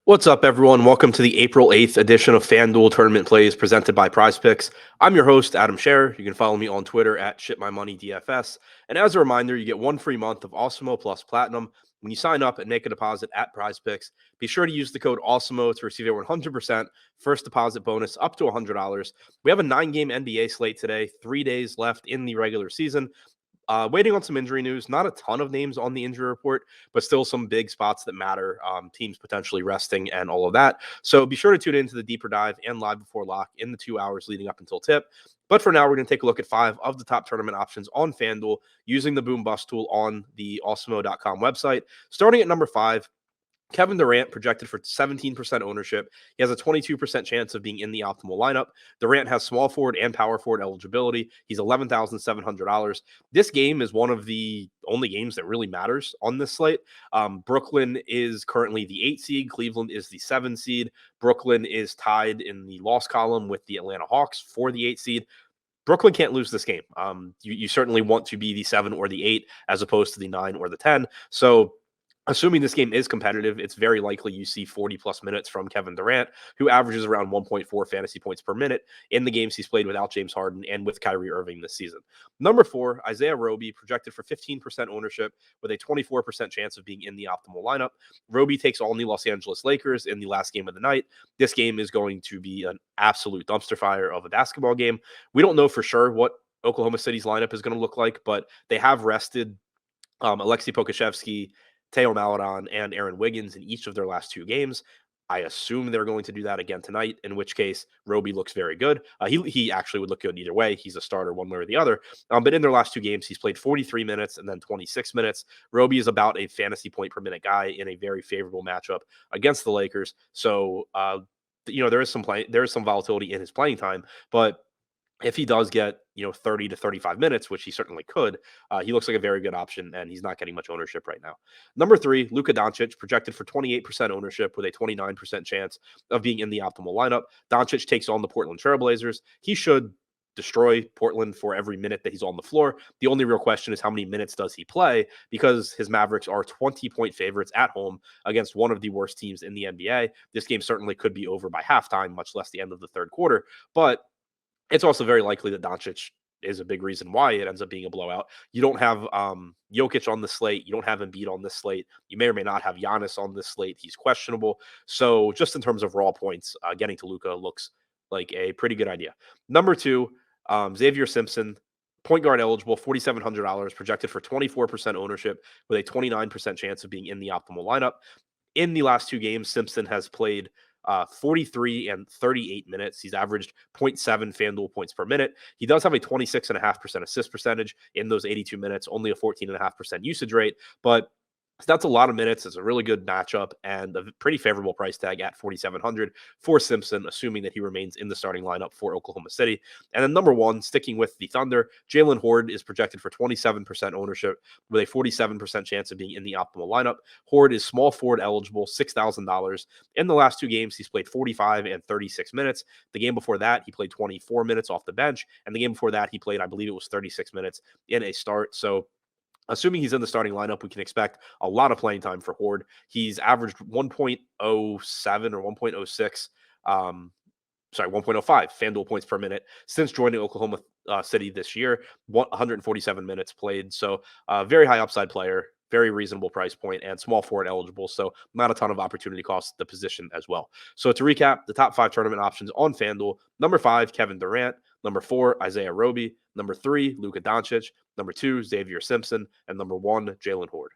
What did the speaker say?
What's up, everyone? Welcome to the April 8th edition of FanDuel Tournament Plays presented by PrizePicks. I'm your host, Adam Scherer. You can follow me on Twitter at ShipMyMoneyDFS. And as a reminder, you get 1 free month of Awesemo plus Platinum when you sign up and make a deposit at PrizePicks. Be sure to use the code Awesemo to receive a 100% first deposit bonus up to $100. We have a 9-game NBA slate today, 3 days left in the regular season. Waiting on some injury news. Not a ton of names on the injury report, but still some big spots that matter. Teams potentially resting and all of that. So be sure to tune into the deeper dive and live before lock in the 2 hours leading up until tip. But for now, we're going to take a look at 5 of the top tournament options on FanDuel using the Boom Bust tool on the Awesemo.com website. Starting at number 5. Kevin Durant projected for 17% ownership. He has a 22% chance of being in the optimal lineup. Durant has small forward and power forward eligibility. He's $11,700. This game is one of the only games that really matters on this slate. Brooklyn is currently the 8 seed. Cleveland is the 7 seed. Brooklyn is tied in the loss column with the Atlanta Hawks for the 8 seed. Brooklyn can't lose this game. You certainly want to be the 7 or the 8 as opposed to the 9 or the 10. So assuming this game is competitive, it's very likely you see 40-plus minutes from Kevin Durant, who averages around 1.4 fantasy points per minute in the games he's played without James Harden and with Kyrie Irving this season. Number 4, Isaiah Roby, projected for 15% ownership with a 24% chance of being in the optimal lineup. Roby takes on the Los Angeles Lakers in the last game of the night. This game is going to be an absolute dumpster fire of a basketball game. We don't know for sure what Oklahoma City's lineup is going to look like, but they have rested Alexei Pokusevski, Theo Maledon, and Aaron Wiggins in each of their last 2 games. I assume they're going to do that again tonight, in which case Roby looks very good. He actually would look good either way. He's a starter one way or the other. But in their last 2 games, he's played 43 minutes and then 26 minutes. Roby is about a fantasy point per minute guy in a very favorable matchup against the Lakers. So, there is some volatility in his playing time, but if he does get 30 to 35 minutes, which he certainly could, he looks like a very good option, and he's not getting much ownership right now. Number 3, Luka Doncic, projected for 28% ownership with a 29% chance of being in the optimal lineup. Doncic takes on the Portland Trailblazers. He should destroy Portland for every minute that he's on the floor. The only real question is how many minutes does he play, because his Mavericks are 20-point favorites at home against one of the worst teams in the NBA. This game certainly could be over by halftime, much less the end of the third quarter, but it's also very likely that Doncic is a big reason why it ends up being a blowout. You don't have Jokic on the slate. You don't have Embiid on this slate. You may or may not have Giannis on this slate. He's questionable. So just in terms of raw points, getting to Luka looks like a pretty good idea. Number 2, Xavier Simpson, point guard eligible, $4,700, projected for 24% ownership with a 29% chance of being in the optimal lineup. In the last 2 games, Simpson has played 43 and 38 minutes. He's averaged 0.7 FanDuel points per minute. He does have a 26.5% assist percentage in those 82 minutes, only a 14.5% usage rate, but that's a lot of minutes. It's a really good matchup and a pretty favorable price tag at $4,700 for Simpson, assuming that he remains in the starting lineup for Oklahoma City. And then number 1, sticking with the Thunder, Jalen Horde is projected for 27% ownership with a 47% chance of being in the optimal lineup. Horde is small forward eligible, $6,000. In the last 2 games, he's played 45 and 36 minutes. The game before that, he played 24 minutes off the bench. And the game before that, he played, I believe it was 36 minutes in a start. So assuming he's in the starting lineup, we can expect a lot of playing time for Horde. He's averaged 1.07 or 1.06, 1.05 FanDuel points per minute since joining Oklahoma City this year, 147 minutes played. So very high upside player, very reasonable price point, and small forward eligible. So not a ton of opportunity cost at the position as well. So to recap, the top 5 tournament options on FanDuel: number 5, Kevin Durant; number 4, Isaiah Roby; number 3, Luka Doncic; number 2, Xavier Simpson; and number 1, Jalen Horde.